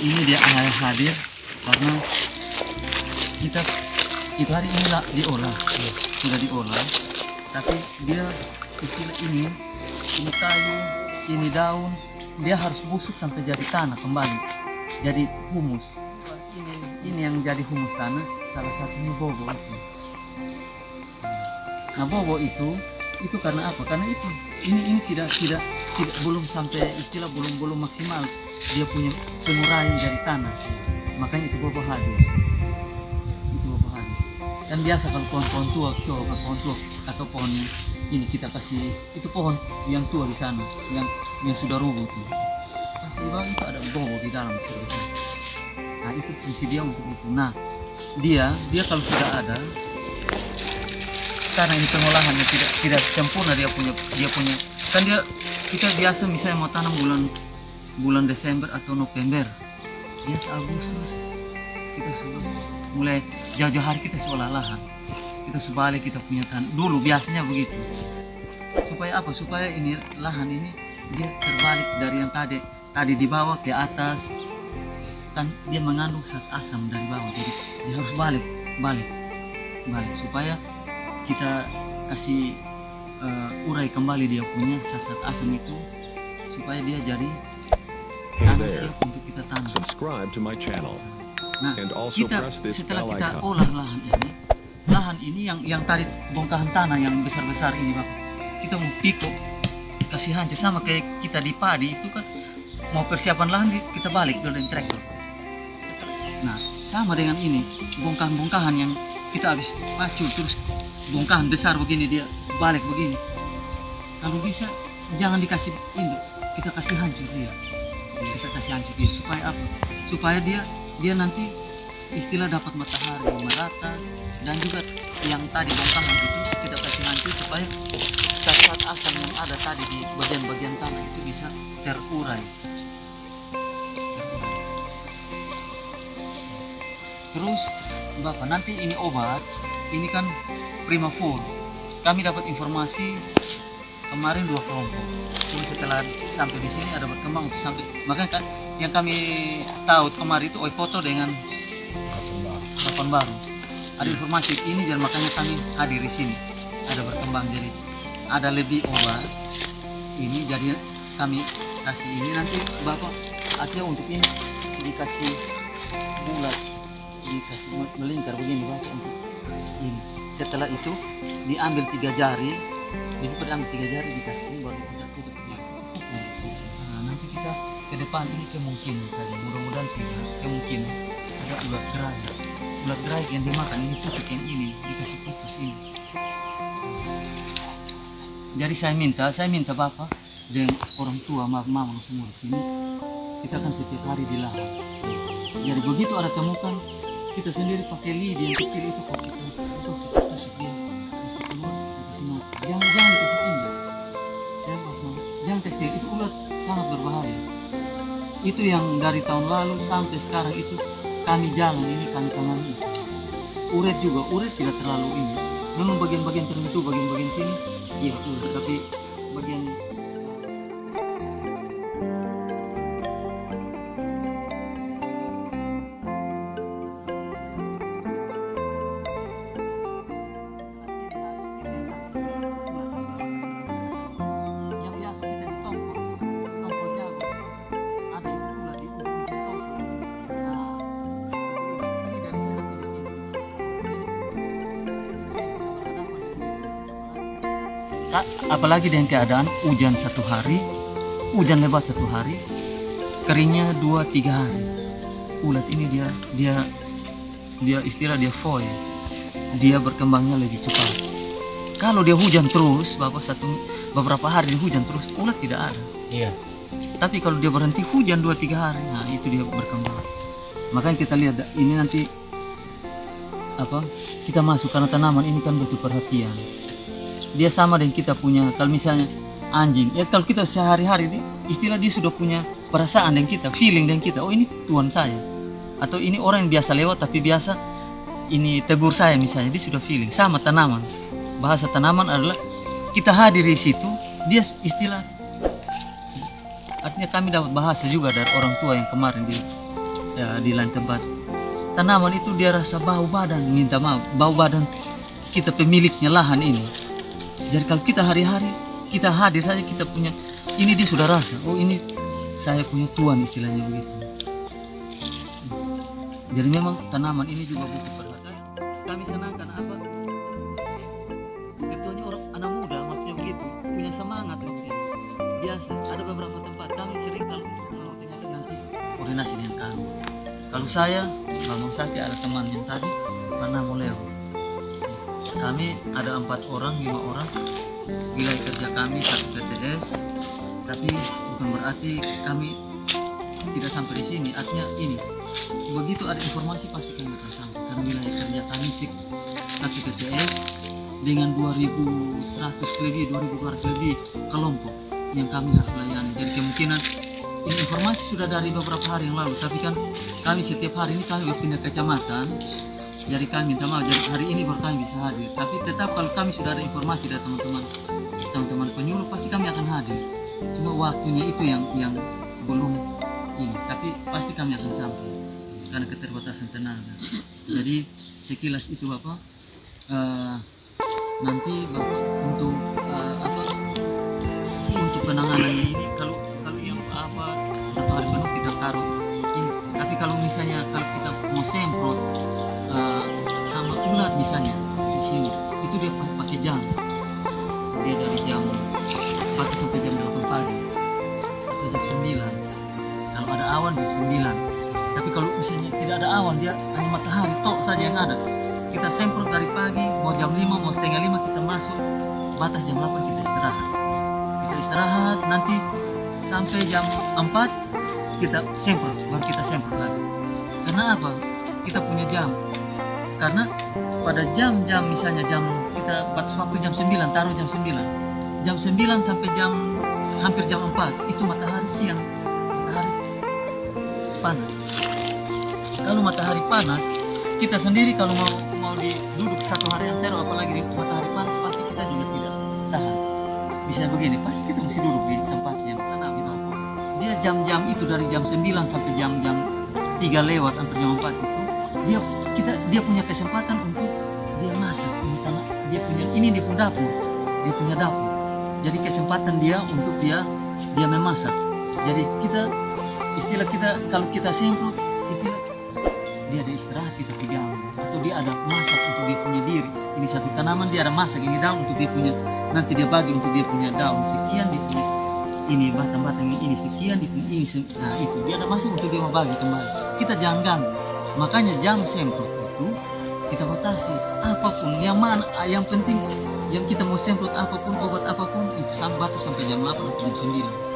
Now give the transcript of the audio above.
ini dia hadir karena kita itu hari ini lah diolah, sudah diolah, tapi dia istilah ini kayu, ini daun, dia harus busuk sampai jadi tanah kembali, jadi humus. Ini yang jadi humus tanah, salah satunya bobo itu. Nah bobo itu karena apa? Karena itu ini tidak belum sampai istilah belum maksimal dia punya penguraian dari tanah, makanya itu bobo hadir. Dan biasa kalau pohon-pohon tua, coba pohon tua atau pohon ini kita kasih itu pohon yang tua di sana, yang sudah rubuh tuh. Kasih di bawah itu ada bobo di dalam besar-besar. Nah itu fungsi dia untuk itu. Nah dia kalau tidak ada, karena ini pengolahannya tidak sempurna dia punya kan kita biasa misalnya mau tanam bulan Desember atau November, biasa Agustus kita sudah mulai jauh-jauh hari kita seolah lahan, kita sebalik kita punya tanah dulu biasanya begitu. Supaya apa? Supaya ini lahan ini dia terbalik dari yang tadi di bawah ke atas, kan dia mengandung zat asam dari bawah, jadi dia harus balik supaya kita kasih urai kembali dia punya zat asam itu supaya dia jadi tanah siap untuk kita tanam. Subscribe to my channel. Nah, And also kita press this setelah bell kita icon. olah lahan ini yang tadi bongkahan tanah yang besar-besar ini Bapak, kita mau piko kasih hancur sama kayak kita di padi itu kan mau persiapan lahan kita balik dengan traktor. Nah sama dengan ini bongkahan yang kita habis pacul terus bongkahan besar begini dia balik begini, kalau bisa jangan dikasih ini, kita kasih hancur dia, supaya apa? Supaya dia nanti istilah dapat matahari merata, dan juga yang tadi bongkahan itu kita kasih hancur supaya zat asam yang ada tadi di bagian-bagian tanah itu bisa terurai. Terus Bapak nanti ini obat, ini kan Primavor. Kami dapat informasi kemarin 2 kelompok. Cuma setelah sampai di sini ada berkembang untuk sampai, makanya kan yang kami tahu kemarin itu foto dengan kapan baru. Ada informasi ini dan makanya kami hadir di sini. Ada berkembang jadi ada lebih obat. Ini jadi kami kasih ini nanti Bapak akhirnya untuk ini dikasih bulat, dikasih melingkar begini Bapak untuk ini. Setelah itu diambil 3 jari, diambil 3 jari dikasih ini baru kita tutup. Nah nanti kita ke depan ini kemungkinan saja, mudah-mudahan tidak kemungkinan ada ulat gerai yang dimakan ini pucuk yang ini dikasih putus ini. Jadi saya minta Bapak dengan orang tua mama semua di sini, kita akan setiap hari di lahan. Jadi begitu ada temukan kita sendiri pakai lidi yang kecil itu kok kita tusuk dia kasih keluar kasih mati. Jangan dikasih tindak. Jangan testir, itu ulat sangat berbahaya. Itu yang dari tahun lalu sampai sekarang itu kami jalan ini kami tangani. Uret juga, uret tidak terlalu ini. Memang bagian-bagian tertentu, bagian-bagian sini, iya uret, tapi bagian yang biasa kita di tongkol jago, ada itu pula di ujung tongkol. Nah, ini dari sana tidak ini. Apalagi dengan keadaan hujan 1 hari, hujan lebat 1 hari, keringnya 2-3 hari. Ulat ini dia istilah dia foil, dia berkembangnya lebih cepat. Kalau dia hujan terus, beberapa hari dia hujan terus, ulat tidak ada. Iya. Tapi kalau dia berhenti hujan 2-3 hari, nah itu dia berkembang. Makanya kita lihat ini nanti apa? Kita masuk karena tanaman ini kan butuh perhatian. Dia sama dengan kita punya, kalau misalnya anjing, ya kalau kita sehari-hari istilah dia sudah punya perasaan dengan kita, feeling dengan kita. Oh ini tuan saya, atau ini orang yang biasa lewat tapi biasa ini tegur saya misalnya, dia sudah feeling. Sama tanaman, bahasa tanaman adalah kita hadir di situ, dia istilah. Artinya kami dapat bahasa juga dari orang tua yang kemarin ya di lain tempat. Tanaman itu dia rasa bau badan, minta maaf, bau badan kita pemiliknya lahan ini. Jadi kalau kita hari-hari kita hadir saja kita punya ini dia sudah rasa, oh ini saya punya tuan istilahnya begitu. Jadi memang tanaman ini juga butuh perhatian. Kami senangkan apa? Ketuanya orang anak muda maksudnya begitu, punya semangat maksudnya. Biasa ada beberapa tempat kami sering kalau mau penyakit nanti koordinasi dengan kami. Kalau saya, Bang Saki ada teman yang tadi pernah Moleo. Kami ada 4 orang, 5 orang. Wilayah kerja kami 1 TTS, tapi bukan berarti kami tidak sampai di sini. Artinya ini, begitu ada informasi pasti kami akan sampai. Karena wilayah kerja kami 1 TTS dengan 2.100 lebih, 2.200 lebih kelompok yang kami harus layani. Jadi kemungkinan ini informasi sudah dari beberapa hari yang lalu, tapi kan kami setiap hari ini kami berpindah kecamatan. Jadi kami minta maaf, jadi hari ini baru kami bisa hadir. Tapi tetap kalau kami sudah ada informasi dari teman-teman penyuluh pasti kami akan hadir. Cuma waktunya itu yang belum ini, tapi pasti kami akan sampai karena keterbatasan tenaga. Jadi sekilas itu Bapak. Nanti Bapak untuk untuk penanganannya ini kalau yang apa 1 hari penuh kita taruh ini. Tapi kalau misalnya kalau kita mau semprot hama ulat misalnya di sini itu dia pakai jam. Dia dari jam 4 sampai jam 8 pagi atau jam 9. Kalau ada awan jam 9. Tapi kalau misalnya tidak ada awan dia hanya matahari tok saja yang ada. Kita semprot dari pagi mau jam 5 mau setengah 5 kita masuk, batas jam 8 kita istirahat. Kita istirahat nanti sampai jam 4 kita semprot, baru kita semprot lagi. Karena apa? Kita punya jam. Karena pada jam-jam misalnya jam kita batas waktu jam 9, taruh jam 9. Jam 9 sampai hampir jam 4 itu matahari siang, matahari panas. Kalau matahari panas, kita sendiri kalau mau duduk 1 hari antero apalagi di matahari panas pasti kita juga tidak tahan. Bisa begini, pasti kita mesti duduk di tempat yang tanam gitu. Dia jam-jam itu dari jam 9 sampai jam-jam 3 lewat sampai jam 4 itu dia punya kesempatan untuk dia masak ini karena dia punya dapur. Jadi kesempatan dia untuk dia memasak. Jadi istilah kita kalau kita semprot istilah dia ada istirahat kita pegang atau dia ada masak untuk dia punya diri. Ini satu tanaman dia ada masak ini daun untuk dia punya nanti dia bagi untuk dia punya daun sekian dia punya ini batang-batang ini sekian dia punya ini nah itu dia ada masak untuk dia mau bagi kembali. Kita jangan ganggu. Makanya jam semprot itu kita batasi apapun yang mana yang penting yang kita mau semprot apapun obat apapun itu sampai jam 8 atau jam 9.